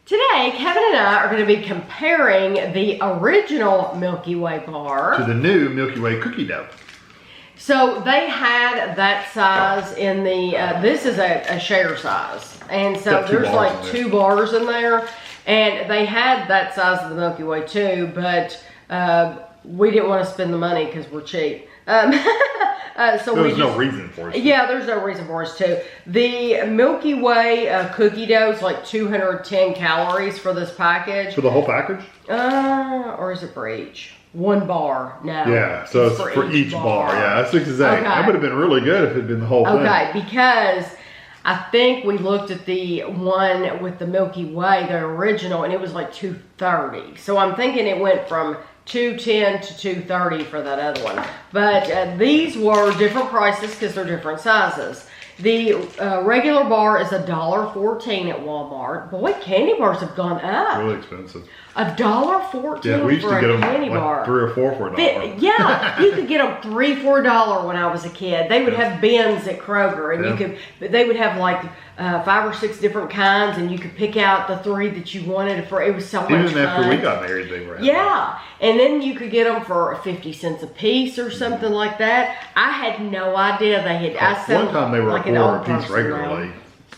Today, Kevin and I are going to be comparing the original Milky Way bar to the new Milky Way cookie dough. So they had that size in the, this is a share size. And so there's like 2 bars in there. And they had that size of the Milky Way too, but we didn't want to spend the money because we're cheap. So there's no reason for us. Yeah, there's no reason for us to. The Milky Way cookie dough is like 210 calories for this package. For the whole package? Or is it for each? 1 bar, no. Yeah, so it's for each bar. Yeah, that's exactly. That would have been really good if it had been the whole thing. Okay, because I think we looked at the one with the Milky Way, the original, and it was like 230. So I'm thinking it went from 210 to 230 for that other one. But these were different prices because they're different sizes. The regular bar is $1.14 at Walmart. Boy, candy bars have gone up. Really expensive. $1.14 yeah, we used for to get a them candy like bar. 3 or 4 for $1. Yeah, you could get them $3, $4 when I was a kid. They would have bins at Kroger, and they would have like 5 or 6 different kinds, and you could pick out the 3 that you wanted for. It was so much fun. Even after we got married, they were. Yeah, and then you could get them for 50 cents a piece or something like that. I had no idea they had. One time they were like $1 a piece regularly.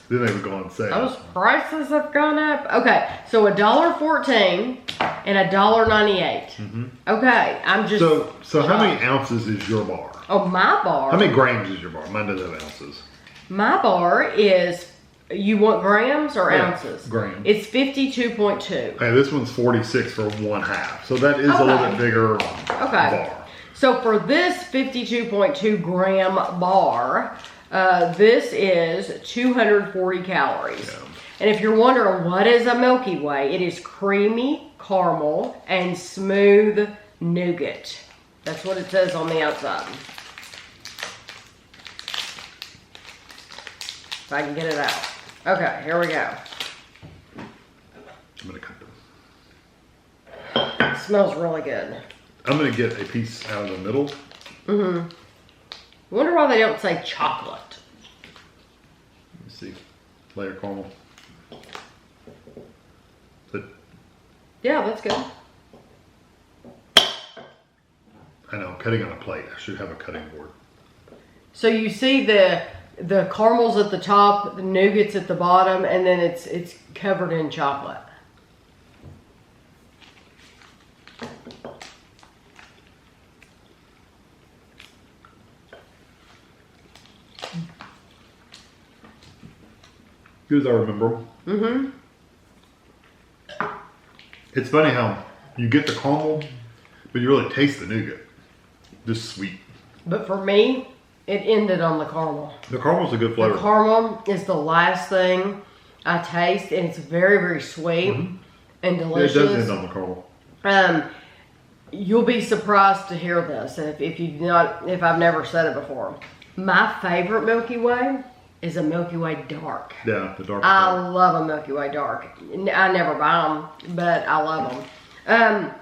Then they would go on sale. Those prices have gone up. Okay, so $1.14 and $1.98. Okay, I'm just. So how many ounces is your bar? Oh, my bar. How many grams is your bar? Mine doesn't have ounces. My bar is. You want grams or ounces? Grams. It's 52.2. Okay, this one's 46 for 1/2. So that is a little bit bigger bar. So for this 52.2 gram bar, this is 240 calories. Yeah. And if you're wondering what is a Milky Way, it is creamy caramel and smooth nougat. That's what it says on the outside. If I can get it out. Okay, here we go. I'm gonna cut them. It smells really good. I'm gonna get a piece out of the middle. I wonder why they don't say chocolate. Let me see. Layer caramel. Yeah, that's good. I know, cutting on a plate. I should have a cutting board. So you see the caramels at the top, the nougats at the bottom, and then it's covered in chocolate. Good as I remember. It's funny how you get the caramel, but you really taste the nougat. Just sweet. But for me, it ended on the caramel. The caramel's a good flavor. The caramel is the last thing I taste, and it's very, very sweet and delicious. Yeah, it does end on the caramel. You'll be surprised to hear this if I've never said it before. My favorite Milky Way is a Milky Way dark. Yeah, the dark. I love a Milky Way dark. I never buy them, but I love them.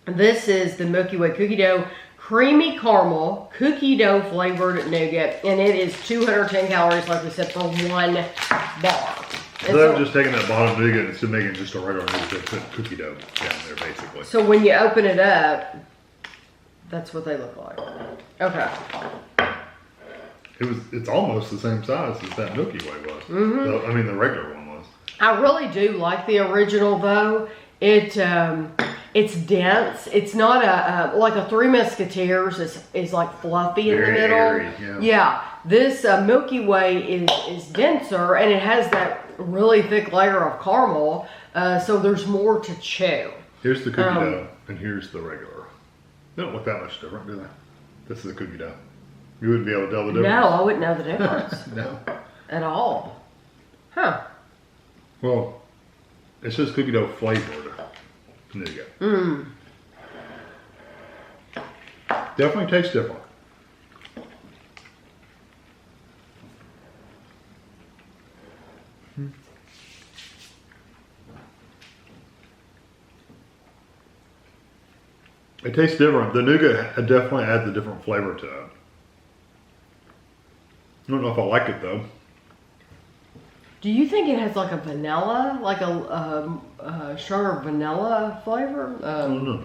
This is the Milky Way cookie dough creamy caramel cookie dough flavored nougat, and it is 210 calories, like we said, for 1 bar. So I'm just taking that bottom nougat and still making just a regular nougat cookie dough down there, basically. So when you open it up, that's what they look like. Okay. It's almost the same size as that Milky Way was. I mean, the regular one was. I really do like the original though. It's dense. It's not like a Three Musketeers is like fluffy in the middle. Airy, yeah. This Milky Way is denser, and it has that really thick layer of caramel. So there's more to chew. Here's the cookie dough, and here's the regular. They don't look that much different, do they? This is a cookie dough. You wouldn't be able to tell the difference? No, I wouldn't know the difference. No. At all. Huh. Well, it says cookie dough flavored nougat. Definitely tastes different. It tastes different. The nougat definitely adds a different flavor to it. I don't know if I like it though. Do you think it has like a vanilla, like a stronger vanilla flavor? I don't know.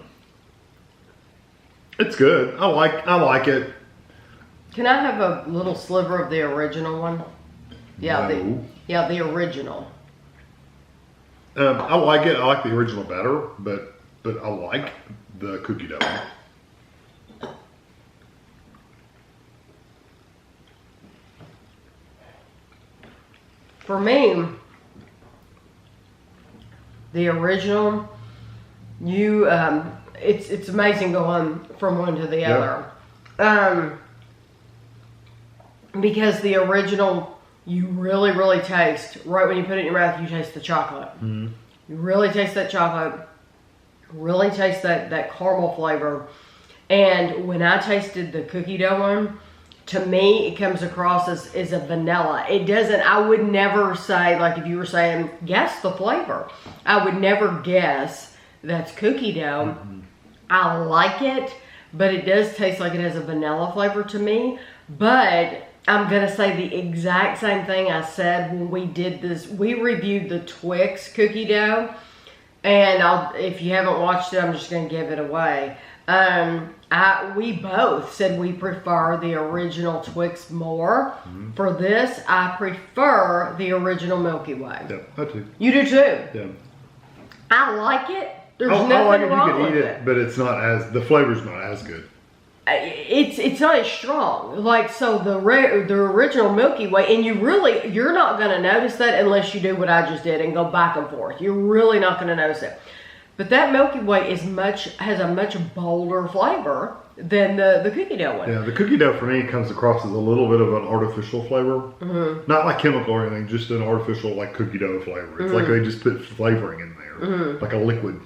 It's good. I like it. Can I have a little sliver of the original one? Yeah, No. the original. I like it. I like the original better, but I like the cookie dough. For me, the original, it's amazing going from one to the other. Because the original, you really taste, right when you put it in your mouth, you taste the chocolate. Mm-hmm. You really taste that chocolate, really taste that caramel flavor. And when I tasted the cookie dough one, to me, it comes across as a vanilla. It doesn't, I would never say, like if you were saying, guess the flavor. I would never guess that's cookie dough. Mm-hmm. I like it, but it does taste like it has a vanilla flavor to me. But I'm going to say the exact same thing I said when we did this. We reviewed the Twix cookie dough. And if you haven't watched it, I'm just going to give it away. We both said we prefer the original Twix more. Mm-hmm. For this, I prefer the original Milky Way. Yeah, I do. You do too? Yeah. I like it. There's I nothing like it. wrong You can with eat it, but it's not the flavor's not as good. It's not as strong. Like, so the original Milky Way, and you're not going to notice that unless you do what I just did and go back and forth. You're really not going to notice it. But that Milky Way has a much bolder flavor than the cookie dough one. Yeah, the cookie dough for me comes across as a little bit of an artificial flavor. Mm-hmm. Not like chemical or anything, just an artificial like cookie dough flavor. It's like they just put flavoring in there, like a liquid,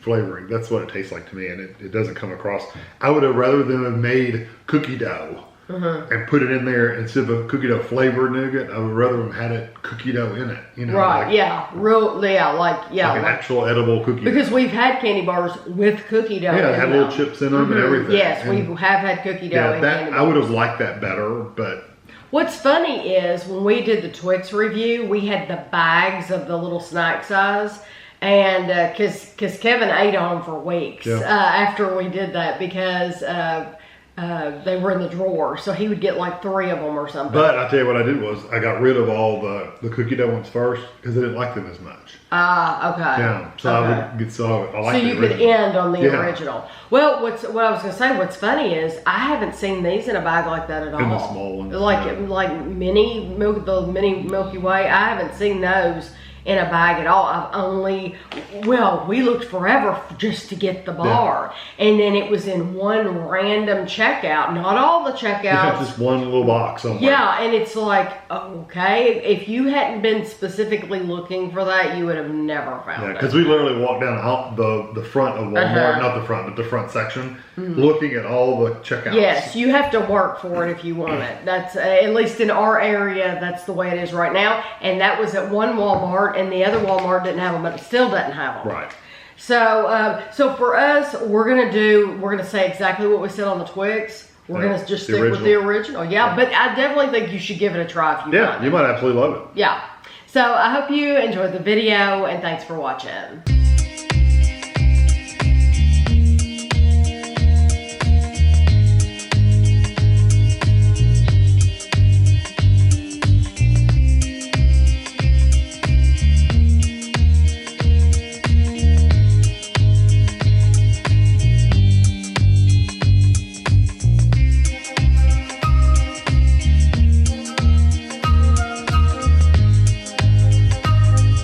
flavoring. That's what it tastes like to me, and it doesn't come across. I would have rather than have made cookie dough and put it in there instead of a cookie dough flavored nougat. I would rather have had it cookie dough in it. Right? Like, like an actual edible cookie. Because dough. We've had candy bars with cookie dough. Yeah, it had little chips in them and everything. Yes, we have had cookie dough. Yeah, that I would have liked that better, but. What's funny is when we did the Twix review, we had the bags of the little snack size. And because Kevin ate on them for weeks after we did that because they were in the drawer. So he would get like 3 of them or something. But I tell you what I did was I got rid of all the cookie dough ones first because I didn't like them as much. Okay. Yeah, so I would get I like. So you could end on the original. Well, what I was gonna say, what's funny is I haven't seen these in a bag like that at all. In the small ones, like mini Milky Way. I haven't seen those in a bag at all. We looked forever just to get the bar. Yeah. And then it was in one random checkout, not all the checkouts. Yeah, just one little box somewhere. Yeah, and it's like, okay, if you hadn't been specifically looking for that, you would have never found it. Yeah, because we literally walked down the front of Walmart, not the front, but the front section, looking at all the checkouts. Yes, you have to work for it if you want it. That's, at least in our area, that's the way it is right now. And that was at one Walmart, and the other Walmart didn't have them, but it still doesn't have them. Right. So, so for us, we're gonna say exactly what we said on the Twix. We're gonna just stick with the original. Yeah, but I definitely think you should give it a try if you want. Yeah, you might absolutely love it. Yeah. So I hope you enjoyed the video, and thanks for watching.